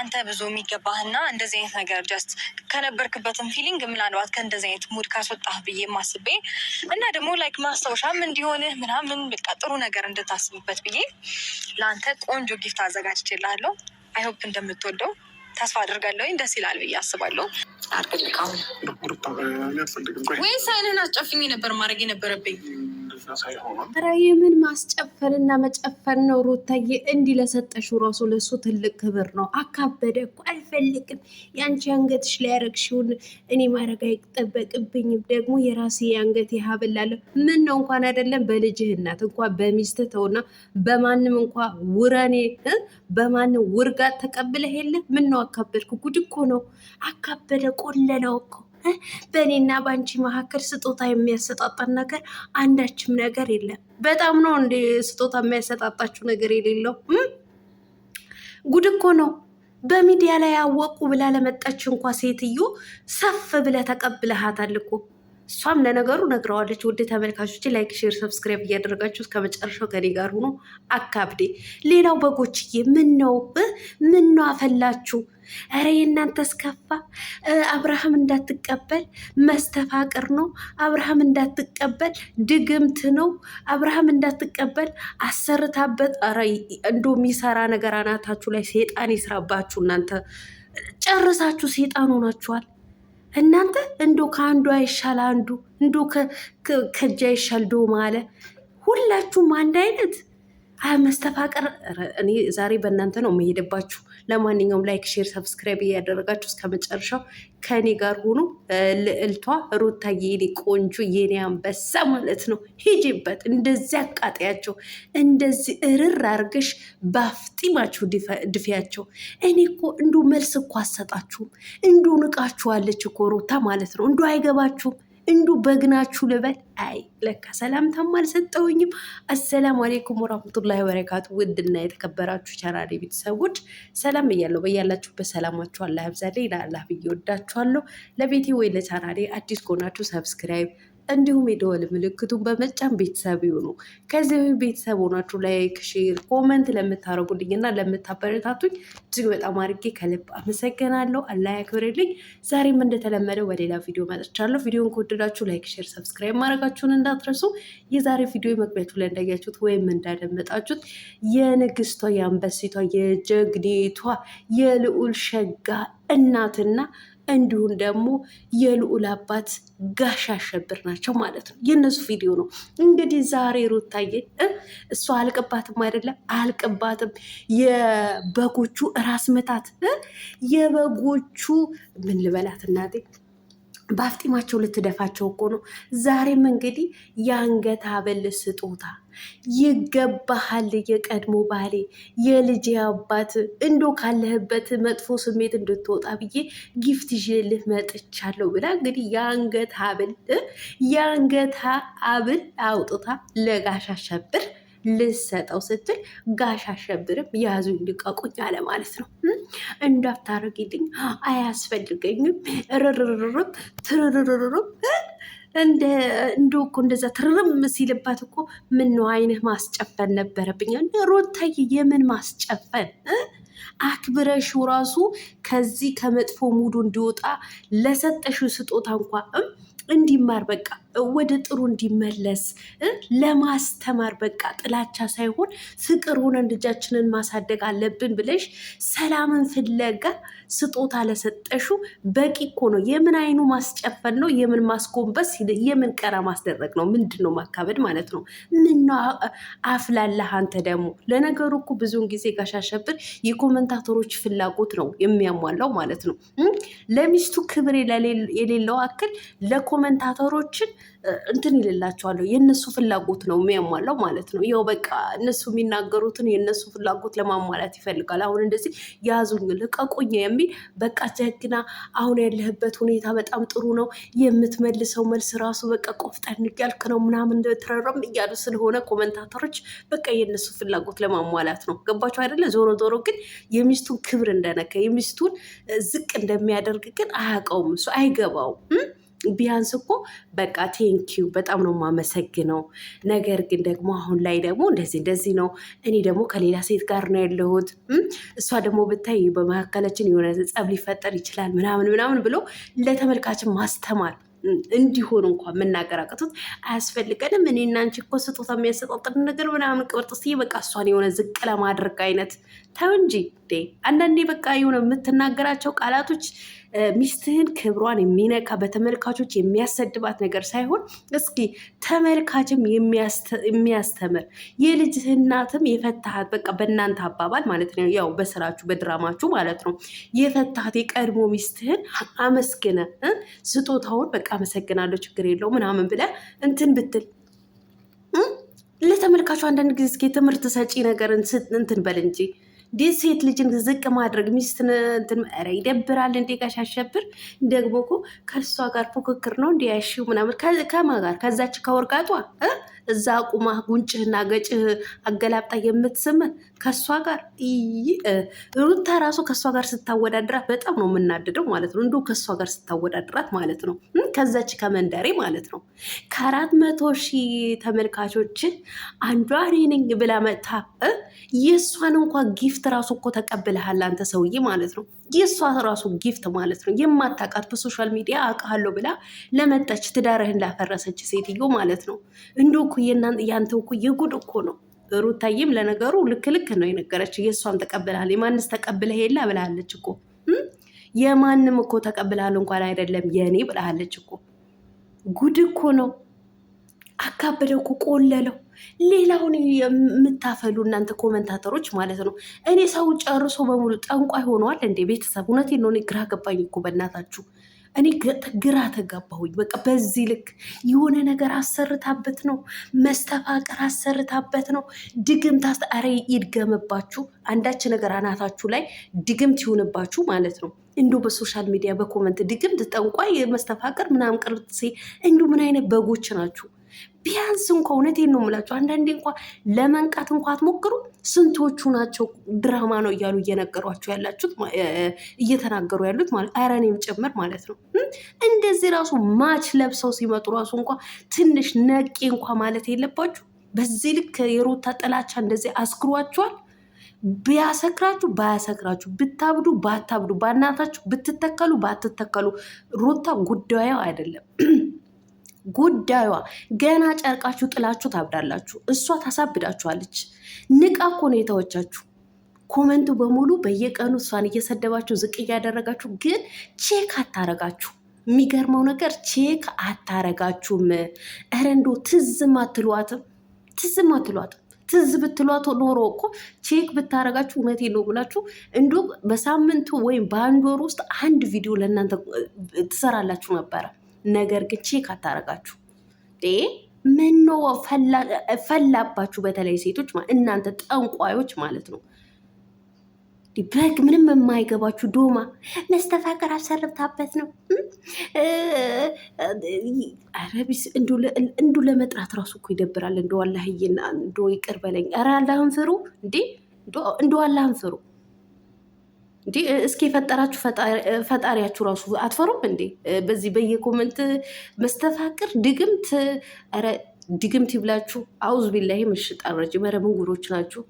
አንተ ብዙ የሚገባህና እንደዚህ አይነት ነገር ጀስት ከነበርክበትም ፊሊንግ ምናልባት ከእንደዚህ አይነት ሙድ ካስወጣህ ብዬ ማስቤ እና ደግሞ ላይክ ማስታወሻም እንዲሆንህ ምናምን በቃ ጥሩ ነገር እንድታስብበት ብዬ ለአንተ ቆንጆ ጊፍት አዘጋጅቼልሃለሁ። አይሆፕ እንደምትወደው ተስፋ አድርጋለሁ። ደስ ይላል ብዬ አስባለሁ። ወይስ አይንህን አስጨፍኝ ነበር ማድረግ የነበረብኝ? ኧረ የምን ማስጨፈንና መጨፈን ነው ሩታዬ? እንዲህ ለሰጠሽው ራሱ ለሱ ትልቅ ክብር ነው። አካበደ እኮ አልፈልግም። የአንቺ አንገትሽ ላይ ያረግሽውን እኔ ማድረግ አይጠበቅብኝም። ደግሞ የራሴ የአንገት ሀብል ምን ነው እንኳን አይደለም በልጅህ እናት እንኳን በሚስትህ ተውና በማንም እንኳ ውረኔ በማንም ውርጋት ተቀብለህ የለ ምን ነው አካበድኩ? ጉድ እኮ ነው። አካበደ ቆለለው እኮ በእኔና በአንቺ መካከል ስጦታ የሚያሰጣጣን ነገር አንዳችም ነገር የለም። በጣም ነው እንደ ስጦታ የሚያሰጣጣችሁ ነገር የሌለው። ጉድ እኮ ነው። በሚዲያ ላይ ያወቁ ብላ ለመጣች እንኳ ሴትዮ ሰፍ ብለ ተቀብለሃታል እኮ። እሷም ለነገሩ ነግረዋለች። ውድ ተመልካቾች ላይክ፣ ሼር፣ ሰብስክራይብ እያደረጋችሁ እስከ መጨረሻው ከኔ ጋር ሆኖ አካብዴ። ሌላው በጎችዬ ምን ነው አፈላችሁ? ኧረ የእናንተስ ከፋ። አብርሃም እንዳትቀበል መስተፋቅር ነው። አብርሃም እንዳትቀበል ድግምት ነው። አብርሃም እንዳትቀበል አሰርታበት። ኧረ እንዶ የሚሰራ ነገር አናታችሁ ላይ ሴጣን ይስራባችሁ። እናንተ ጨርሳችሁ ሴጣን ሆናችኋል። እናንተ እንዶ ከአንዱ አይሻል አንዱ እንዶ ከእጅ አይሻል ዶማ አለ። ሁላችሁም አንድ አይነት መስተፋቀር። እኔ ዛሬ በእናንተ ነው የምሄድባችሁ። ለማንኛውም ላይክ፣ ሼር፣ ሰብስክራይብ እያደረጋችሁ እስከ መጨረሻው ከኔ ጋር ሆኖ ልዕልቷ ሩታዬ የኔ ቆንጆ የኔ አንበሳ ማለት ነው። ሂጂበት፣ እንደዚህ አቃጥያቸው፣ እንደዚህ እርር አርገሽ ባፍጢማችሁ ድፊያቸው። እኔ እኮ እንዱ መልስ እኮ አሰጣችሁም። እንዱ ንቃችኋለች እኮ ሩታ ማለት ነው። እንዱ አይገባችሁም። እንዱ በግናችሁ ልበል። አይ ለካ ሰላምታም አልሰጠውኝም። አሰላሙ አሌይኩም ወራህመቱላሂ ወበረካቱ። ውድና የተከበራችሁ ቻናሌ ቤተሰቦች ሰላም እያለሁ በያላችሁበት ሰላማችሁ አላህ ያብዛልኝ። ለአላህ ብዬ ወዳችኋለሁ። ለቤቴ ወይ ለቻናሌ አዲስ ከሆናችሁ ሰብስክራይብ እንዲሁም የደወል ምልክቱን በመጫን ቤተሰብ ይሁኑ። ከዚህ ቤተሰብ ሆናችሁ ላይክ፣ ሼር፣ ኮመንት ለምታደርጉልኝና ለምታበረታቱኝ እጅግ በጣም አድርጌ ከልብ አመሰግናለሁ። አላህ ያክብርልኝ። ዛሬም እንደተለመደው በሌላ ቪዲዮ መጥቻለሁ። ቪዲዮን ከወደዳችሁ ላይክ፣ ሼር፣ ሰብስክራይብ ማድረጋችሁን እንዳትረሱ። የዛሬ ቪዲዮ መግቢያችሁ ላይ እንዳያችሁት ወይም እንዳደመጣችሁት የንግስቷ የአንበሲቷ የጀግኔቷ የልዑል ሸጋ እናትና እንዲሁም ደግሞ የልዑል አባት ጋሽ አሸብር ናቸው ማለት ነው። የእነሱ ቪዲዮ ነው እንግዲህ ዛሬ ሩታዬ እሷ አልቅባትም አይደለም አልቅባትም። የበጎቹ ራስ መታት የበጎቹ ምን ልበላት እናቴ በአፍጢማቸው ልትደፋቸው እኮ ነው። ዛሬም እንግዲህ የአንገት ሐብል ስጦታ ይገባሃል፣ የቀድሞ ባሌ የልጅ አባት እንዶ ካለህበት መጥፎ ስሜት እንድትወጣ ብዬ ጊፍት ይዤልህ መጥቻለሁ ብላ እንግዲህ የአንገት ሐብል አውጥታ ለጋሽ አሸብር ልሰጠው ስትል ጋሽ አሸብርም ያዙኝ ልቀቁኝ አለ ማለት ነው። እንዳታረጊልኝ አያስፈልገኝም ርርርርብ ትርርርርብ እንዶ እኮ እንደዛ ትርርም ሲልባት እኮ ምነው አይንህ ማስጨፈን ነበረብኝ። ሩታዬ የምን ማስጨፈን አክብረሽው ራሱ ከዚህ ከመጥፎ ሙዱ እንዲወጣ ለሰጠሽው ስጦታ እንኳ እንዲማር በቃ ወደ ጥሩ እንዲመለስ ለማስተማር በቃ ጥላቻ ሳይሆን ፍቅር ሆነን ልጃችንን ማሳደግ አለብን ብለሽ ሰላምን ፍለጋ ስጦታ ለሰጠሹ በቂ እኮ ነው። የምን አይኑ ማስጨፈን ነው? የምን ማስጎንበስ? የምን ቀራ ማስደረግ ነው? ምንድን ነው ማካበድ ማለት ነው? ምነው አፍላላህ አንተ ደግሞ። ለነገሩ እኮ ብዙውን ጊዜ ጋሽ አሸብር የኮመንታተሮች ፍላጎት ነው የሚያሟላው ማለት ነው። ለሚስቱ ክብር የሌለው አክል ለኮመንታተሮችን እንትን ይልላቸዋለሁ። የእነሱ ፍላጎት ነው የሚያሟላው ማለት ነው። ያው በቃ እነሱ የሚናገሩትን የእነሱ ፍላጎት ለማሟላት ይፈልጋል። አሁን እንደዚህ ያዙኝ ልቀቁኝ የሚል በቃ ጀግና፣ አሁን ያለህበት ሁኔታ በጣም ጥሩ ነው፣ የምትመልሰው መልስ ራሱ በቃ ቆፍጠን እያልክ ነው ምናምን ትረረም እያሉ ስለሆነ ኮመንታተሮች በቃ የእነሱ ፍላጎት ለማሟላት ነው። ገባቸው አይደለ? ዞሮ ዞሮ ግን የሚስቱን ክብር እንደነካ የሚስቱን ዝቅ እንደሚያደርግ ግን አያውቀውም፣ እሱ አይገባውም። ቢያንስ እኮ በቃ ቴንኪው በጣም ነው የማመሰግነው። ነገር ግን ደግሞ አሁን ላይ ደግሞ እንደዚህ ነው። እኔ ደግሞ ከሌላ ሴት ጋር ነው ያለሁት። እሷ ደግሞ ብታይ በመካከላችን የሆነ ጸብ ሊፈጠር ይችላል ምናምን ብሎ ለተመልካችን ማስተማር እንዲሆን እንኳን መናገር አቅቶት አያስፈልገንም። እኔ እና አንቺ እኮ ስጦታ የሚያሰጣጥር ነገር ምናምን ቅብርጥስዬ በቃ እሷን የሆነ ዝቅ ለማድረግ አይነት ተው እንጂ። አንዳንዴ በቃ የሆነ የምትናገራቸው ቃላቶች ሚስትህን ክብሯን የሚነካ በተመልካቾች የሚያሰድባት ነገር ሳይሆን እስኪ ተመልካችም የሚያስተምር የልጅህ እናትም የፈታሃት በቃ በእናንተ አባባል ማለት ነው፣ ያው በስራችሁ በድራማችሁ ማለት ነው የፈታሃት የቀድሞ ሚስትህን አመስግነ ስጦታውን በቃ አመሰግናለሁ ችግር የለው ምናምን ብለ እንትን ብትል ለተመልካቹ አንዳንድ ጊዜ እስኪ ትምህርት ሰጪ ነገር እንትን በል እንጂ ሴት ልጅን ዝቅ ማድረግ ሚስትን እንትን ኧረ ይደብራል። እንዴ ጋሽ አሸብር ደግሞ እኮ ከእሷ ጋር ፉክክር ነው እንዲ ያሺው ምናምን ከማ ጋር ከዛች ከወርቃጧ እዛ ቁማ ጉንጭህና ገጭህ አገላብጣ የምትስም ከእሷ ጋር ሩታ ራሱ ከእሷ ጋር ስታወዳድራት በጣም ነው የምናድደው ማለት ነው። እንዲሁ ከእሷ ጋር ስታወዳድራት ማለት ነው ከዛች ከመንደሬ ማለት ነው ከ400,000 ተመልካቾች አንዷ እኔ ነኝ ብላ መጥታ የእሷን እንኳን ጊፍት ራሱ እኮ ተቀብለሃል አንተ ሰውዬ ማለት ነው። የእሷ ራሱ ጊፍት ማለት ነው የማታውቃት በሶሻል ሚዲያ አውቃለሁ ብላ ለመጣች ትዳርህን ላፈረሰች ሴትዮ ማለት ነው። እንዲሁ እኮ ያንተ እኮ የጉድ እኮ ነው። ሩታዬም ለነገሩ ልክ ነው የነገረች። የእሷም ተቀብልሃል የማንስ ተቀብለህ የለ ብላለች እኮ የማንም እኮ ተቀብልሃል እንኳን አይደለም የእኔ ብላለች እኮ። ጉድ እኮ ነው። አካበደው እኮ ቆለለው። ሌላውን የምታፈሉ እናንተ ኮመንታተሮች ማለት ነው። እኔ ሰው ጨርሶ በሙሉ ጠንቋይ ሆነዋል እንዴ? ቤተሰብ እውነቴን ነው። እኔ ግራ ገባኝ እኮ በእናታችሁ። እኔ ግራ ተጋባሁኝ። በቃ በዚህ ልክ የሆነ ነገር አሰርታበት ነው፣ መስተፋቅር አሰርታበት ነው። ድግምት ኧረ ይድገምባችሁ። አንዳች ነገር አናታችሁ ላይ ድግምት ይሆንባችሁ ማለት ነው። እንዲሁ በሶሻል ሚዲያ በኮመንት ድግምት፣ ጠንቋይ፣ መስተፋቅር ምናምን ቅርጽ እንዲሁ ምን አይነት በጎች ናችሁ? ቢያንስ እንኳ እውነቴን ነው የምላችሁ አንዳንዴ እንኳ ለመንቃት እንኳ አትሞክሩ። ስንቶቹ ናቸው ድራማ ነው እያሉ እየነገሯቸው ያላችሁት እየተናገሩ ያሉት ማለት ኧረ እኔም ጭምር ማለት ነው። እንደዚህ ራሱ ማች ለብሰው ሲመጡ ራሱ እንኳ ትንሽ ነቄ እንኳ ማለት የለባችሁ። በዚህ ልክ የሩታ ጥላቻ እንደዚህ አስክሯችኋል። ቢያሰክራችሁ ባያሰክራችሁ፣ ብታብዱ ባታብዱ፣ በእናታችሁ ብትተከሉ ባትተከሉ ሩታ ጉዳዩ አይደለም። ጉዳዩዋ ገና ጨርቃችሁ ጥላችሁ ታብዳላችሁ። እሷ ታሳብዳችኋለች። ንቃ እኮ ነው የተወቻችሁ። ኮመንቱ በሙሉ በየቀኑ እሷን እየሰደባችሁ ዝቅ እያደረጋችሁ፣ ግን ቼክ አታረጋችሁ። የሚገርመው ነገር ቼክ አታረጋችሁም። ኧረ እንደው ትዝም አትሏትም። ትዝ ብትሏት ኖሮ እኮ ቼክ ብታረጋችሁ እውነቴን ነው ብላችሁ እንዶ በሳምንቱ ወይም በአንድ ወር ውስጥ አንድ ቪዲዮ ለእናንተ ትሰራላችሁ ነበረ። ነገር ግን ቼክ አታረጋችሁ። ምኖ ፈላባችሁ? በተለይ ሴቶች እናንተ ጠንቋዮች ማለት ነው። በግ ምንም የማይገባችሁ ዶማ መስተፋቀር አሰርታበት ነው። አረቢስ እንዱ ለመጥራት ራሱ እኮ ይደብራል። እንደ አላህዬና እንደ ይቅር በለኝ። ኧረ አላህን ፍሩ እንዴ! እንደ አላህን ፍሩ እንዴ! እስኪ የፈጠራችሁ ፈጣሪያችሁ ራሱ አትፈሩም እንዴ? በዚህ በየኮመንት መስተፋቅር ድግምት፣ ኧረ ድግምት ይብላችሁ። አውዝ ቢላሂ ምሽጣ ረጅ መረብን ጉሮች ናችሁ።